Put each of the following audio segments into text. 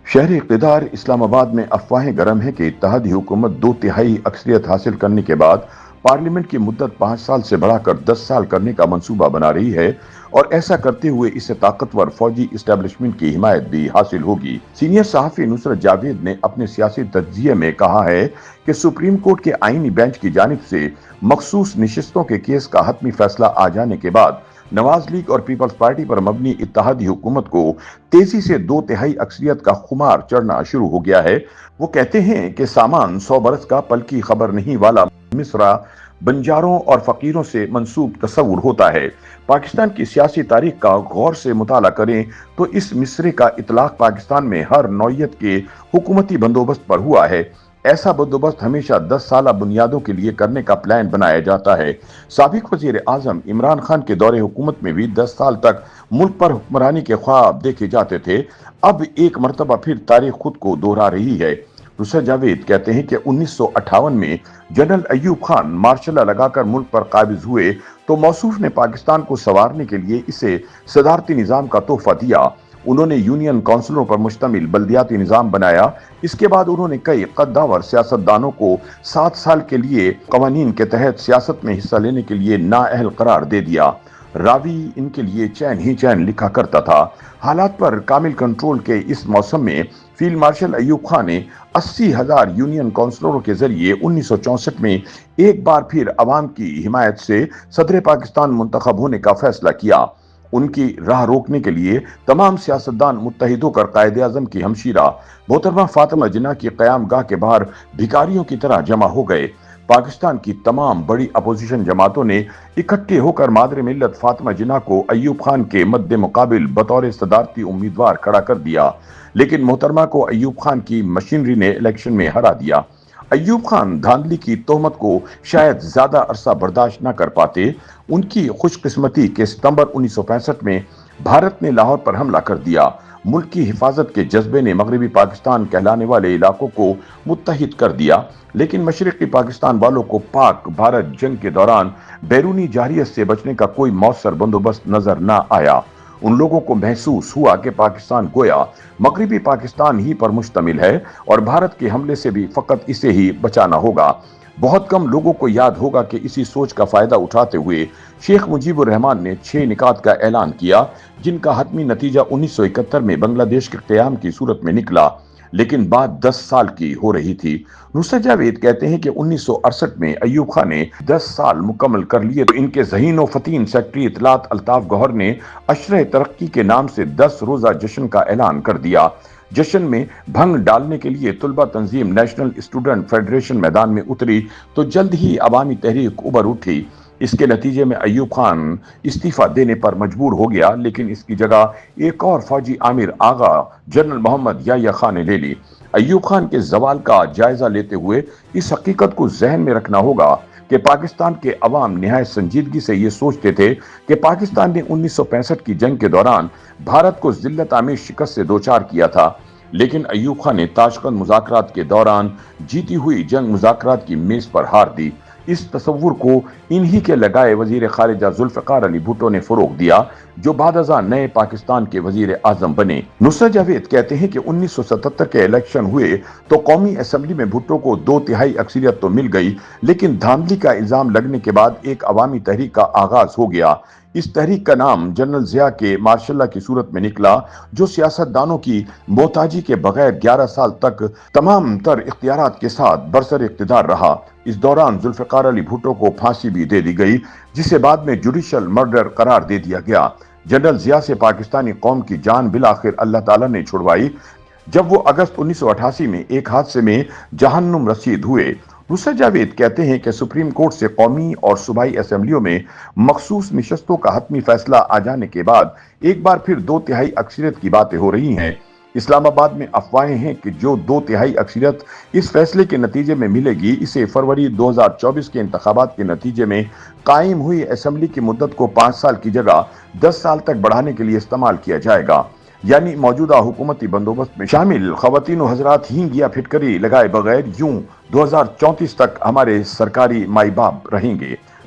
شہری اقتدار اسلام آباد میں افواہیں گرم ہیں کہ اتحادی حکومت 2/3 اکثریت حاصل کرنے کے بعد پارلیمنٹ کی مدت 5 سال سے بڑھا کر 10 سال کرنے کا منصوبہ بنا رہی ہے اور ایسا کرتے ہوئے اسے طاقتور فوجی اسٹیبلشمنٹ کی حمایت بھی حاصل ہوگی۔ سینئر صحافی نصرت جاوید نے اپنے سیاسی تجزیے میں کہا ہے کہ سپریم کورٹ کے آئینی بینچ کی جانب سے مخصوص نشستوں کے کیس کا حتمی فیصلہ آ جانے کے بعد نواز لیگ اور پیپلز پارٹی پر مبنی اتحادی حکومت کو تیزی سے 2/3 اکثریت کا خمار چڑھنا شروع ہو گیا ہے۔ وہ کہتے ہیں کہ سامان 100 برس کا پل کی خبر نہیں والا مصرع بنجاروں اور فقیروں سے منسوب تصور ہوتا ہے۔ پاکستان کی سیاسی تاریخ کا غور سے مطالعہ کریں تو اس مصرعے کا اطلاق پاکستان میں ہر نوعیت کے حکومتی بندوبست پر ہوا ہے۔ ایسا بندوبست ہمیشہ 10 سالہ بنیادوں کے لیے کرنے کا پلان بنایا جاتا ہے۔ سابق وزیر اعظم عمران خان کے دور حکومت میں بھی 10 سال تک ملک پر حکمرانی کے خواب دیکھے جاتے تھے۔ اب ایک مرتبہ پھر تاریخ خود کو دوہرا رہی ہے۔ نصرت جاوید کہتے ہیں کہ 1958 میں general Ayub Khan martial law لگا کر ملک پر قابض ہوئے تو موصوف نے پاکستان کو سنوارنے کے لیے اسے صدارتی نظام کا تحفہ دیا۔ انہوں نے یونین کونسلوں پر مشتمل بلدیاتی نظام بنایا۔ اس کے بعد انہوں نے کئی قداور سیاستدانوں کو 7 سال کے لیے قوانین کے تحت سیاست میں حصہ لینے کے لیے نااہل قرار دے دیا۔ راوی ان کے لیے چین ہی چین لکھا کرتا تھا۔ حالات پر کامل کنٹرول کے اس موسم میں فیلڈ مارشل ایوب خان نے 80,000 یونین کونسلروں کے ذریعے 1964 میں ایک بار پھر عوام کی حمایت سے صدر پاکستان منتخب ہونے کا فیصلہ کیا۔ ان کی راہ روکنے کے لیے تمام سیاستدان متحد ہو کر قائد اعظم کی ہمشیرہ محترمہ فاطمہ جناح کی قیام گاہ کے باہر بھکاریوں کی طرح جمع ہو گئے۔ پاکستان کی تمام بڑی اپوزیشن جماعتوں نے اکٹھے ہو کر مادر ملت فاطمہ جناح کو ایوب خان کے مد مقابل بطور صدارتی امیدوار کھڑا کر دیا، لیکن محترمہ کو ایوب خان کی مشینری نے الیکشن میں ہرا دیا۔ ایوب خان دھاندلی کی تہمت کو شاید زیادہ عرصہ برداشت نہ کر پاتے۔ ان کی خوش قسمتی کہ ستمبر 1965 میں بھارت نے لاہور پر حملہ کر دیا۔ ملک کی حفاظت کے جذبے نے مغربی پاکستان کہلانے والے علاقوں کو متحد کر دیا، لیکن مشرقی پاکستان والوں کو پاک بھارت جنگ کے دوران بیرونی جارحیت سے بچنے کا کوئی مؤثر بندوبست نظر نہ آیا۔ ان لوگوں کو محسوس ہوا کہ پاکستان گویا مغربی پاکستان ہی پر مشتمل ہے اور بھارت کے حملے سے بھی فقط اسے ہی بچانا ہوگا۔ بہت کم لوگوں کو یاد ہوگا کہ اسی سوچ کا فائدہ اٹھاتے ہوئے شیخ مجیب الرحمان نے 6 نکات کا اعلان کیا، جن کا حتمی نتیجہ 1971 میں بنگلہ دیش کے قیام کی صورت میں نکلا، لیکن بات 10 سال کی ہو رہی تھی۔ نصرت جاوید کہتے ہیں کہ 1968 میں ایوب خان نے 10 سال مکمل کر لیے تو ان کے ذہین و فتین سیکرٹری اطلاعات الطاف گوہر نے عشرہ ترقی کے نام سے 10 روزہ جشن کا اعلان کر دیا۔ جشن میں بھنگ ڈالنے کے لیے طلبہ تنظیم نیشنل اسٹوڈنٹ فیڈریشن میدان میں اتری تو جلد ہی عوامی تحریک ابھر اٹھی۔ اس کے نتیجے میں ایوب خان استعفیٰ دینے پر مجبور ہو گیا، لیکن اس کی جگہ ایک اور فوجی آمر آغا جنرل محمد یحییٰ خان نے لے لی۔ ایوب خان کے زوال کا جائزہ لیتے ہوئے اس حقیقت کو ذہن میں رکھنا ہوگا کہ پاکستان کے عوام نہایت سنجیدگی سے یہ سوچتے تھے کہ پاکستان نے 1965 کی جنگ کے دوران بھارت کو ذلت آمیز شکست سے دوچار کیا تھا، لیکن ایوب خان نے تاشقند مذاکرات کے دوران جیتی ہوئی جنگ مذاکرات کی میز پر ہار دی۔ اس تصور کو انہی کے لگائے وزیر خارجہ ذوالفقار علی بھٹو نے فروغ دیا، جو بعد ازاں نئے پاکستان کے وزیر اعظم بنے۔ نصرت جاوید کہتے ہیں کہ 1977 کے الیکشن ہوئے تو قومی اسمبلی میں بھٹو کو 2/3 اکثریت تو مل گئی، لیکن دھاندلی کا الزام لگنے کے بعد ایک عوامی تحریک کا آغاز ہو گیا۔ اس تحریک کا نام جنرل ضیاء کے مارشل لا کی صورت میں نکلا، جو سیاستدانوں کی محتاجی کے بغیر 11 سال تک تمام تر اختیارات کے ساتھ برسر اقتدار رہا۔ اس دوران ذوالفقار علی بھٹو کو پھانسی بھی دے دی گئی، جسے بعد میں جوڈیشل مرڈر قرار دے دیا گیا۔ جنرل ضیاء سے پاکستانی قوم کی جان بالآخر اللہ تعالیٰ نے چھڑوائی جب وہ اگست 1988 میں ایک حادثے میں جہنم رسید ہوئے۔ نصرت جاوید کہتے ہیں کہ سپریم کورٹ سے قومی اور صوبائی اسمبلیوں میں مخصوص نشستوں کا حتمی فیصلہ آ جانے کے بعد ایک بار پھر 2/3 اکثریت کی باتیں ہو رہی ہیں۔ اسلام آباد میں افواہیں ہیں کہ جو 2/3 اکثریت اس فیصلے کے نتیجے میں ملے گی، اسے فروری 2024 کے انتخابات کے نتیجے میں قائم ہوئی اسمبلی کی مدت کو 5 سال کی جگہ 10 سال تک بڑھانے کے لیے استعمال کیا جائے گا، یعنی موجودہ حکومتی بندوبست میں شامل خواتین و حضرات ہینگ یا پھٹکری لگائے بغیر یوں 2034 تک ہمارے سرکاری مائی باپ رہیں گے۔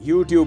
YouTube